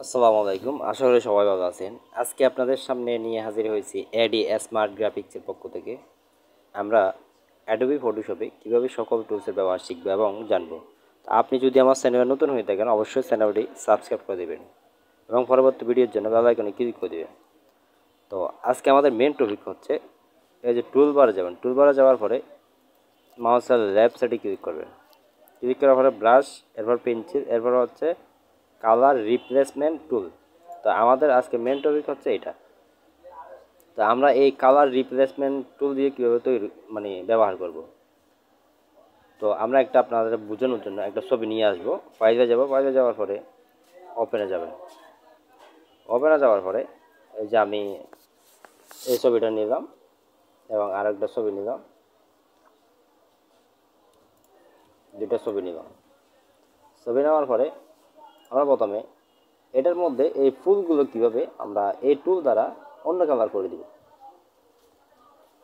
আসসালামু আলাইকুম, আশা করি সবাই ভালো আছেন। আজকে আপনাদের সামনে নিয়ে হাজির হয়েছি এডি স্মার্ট গ্রাফিক্সের পক্ষ থেকে। আমরা অ্যাডোবি ফটোশপে কীভাবে সকল টুলসের ব্যবহার শিখবো এবং জানবো। তো আপনি যদি আমার চ্যানেলে নতুন হয়ে থাকেন, অবশ্যই চ্যানেলটি সাবস্ক্রাইব করে দেবেন এবং পরবর্তী ভিডিওর জন্য বেল আইকনে ক্লিক করে দেবেন। তো আজকে আমাদের মেন টপিক হচ্ছে এই যে টুলবারে যাবেন। টুলবারে যাওয়ার পরে মাউসের লেফট সাইডে ক্লিক করবেন। ক্লিক করার পরে ব্রাশ, এরপর পেন্সিল, এরপর হচ্ছে কালার রিপ্লেসমেন্ট টুল। তো আমাদের আজকে মেন টপিক হচ্ছে এটা। তো আমরা এই কালার রিপ্লেসমেন্ট টুল দিয়ে কীভাবে তৈরি ব্যবহার করব। তো আমরা একটা আপনাদের বোঝানোর জন্য একটা ছবি নিয়ে আসবো। ফাইলে যাব, ফাইলে যাওয়ার পরে ওপেনে যাবেন। ওপেনে যাওয়ার পরে এই যে আমি এই ছবিটা নিলাম এবং আরেকটা ছবি নিলাম, দুটো ছবি নিলাম। ছবি নেওয়ার পরে আমরা প্রথমে এটার মধ্যে এই ফুলগুলো কীভাবে আমরা এই টুল দ্বারা অন্য কালার করে দিব।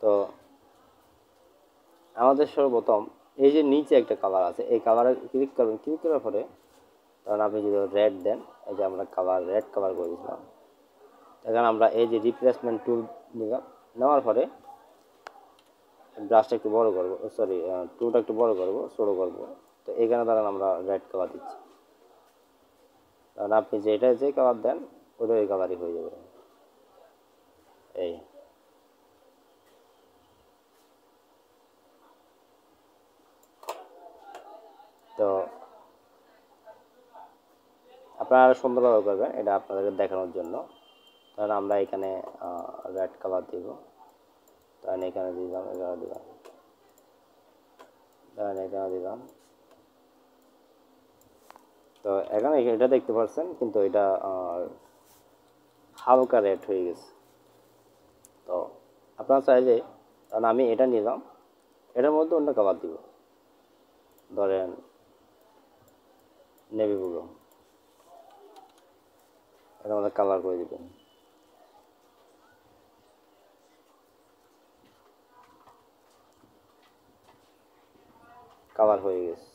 তো আমাদের সর্বপ্রথম এই যে নিচে একটা কালার আছে, এই কালারে ক্লিক করবেন। ক্লিক করার পরে কারণ আপনি যদি রেড দেন, এই যে আমরা কালার রেড কালার করে দিলাম। এখানে আমরা এই যে রিপ্লেসমেন্ট টুল নিলাম, নেওয়ার পরে ব্রাশটা একটু বড় করবো, সরি টুলটা একটু বড় করবো, ছোটো করবো। তো এখানে ধরেন আমরা রেড কালার দিচ্ছি। কারণ আপনি যেটা যে কালার দেন ওটা ওই কালারই হয়ে যাবে। এই তো আপনারা সুন্দরভাবে করবেন, এটা আপনাদেরকে দেখানোর জন্য। কারণ আমরা এখানে রেড কালার দিব, তাহলে এখানে দিলাম, এখানে দিলাম, তাহলে এখানে দিলাম। তো এখানে এটা দেখতে পাচ্ছেন, কিন্তু এটা হালকা রেড হয়ে গেছে। তো আপনারা চাইলে, কারণ আমি এটা নিলাম, এটার মধ্যে অন্য কালার দিব, ধরেন নেভি ব্লু, এটার মধ্যে কালার করে দিবেন। কালার হয়ে গেছে।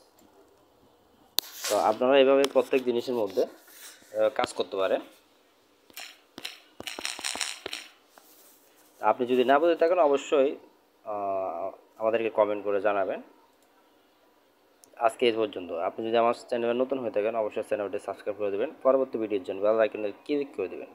তো আপনারা এভাবে প্রত্যেক জিনিসের মধ্যে কাজ করতে পারেন। আপনি যদি না বুঝে থাকেন অবশ্যই আমাদেরকে কমেন্ট করে জানাবেন। আজকে এই পর্যন্ত। আপনি যদি আমার চ্যানেলে নতুন হয়ে থাকেন অবশ্যই চ্যানেলটি সাবস্ক্রাইব করে দেবেন, পরবর্তী ভিডিওর জন্য বেল আইকনে ক্লিক করে দেবেন।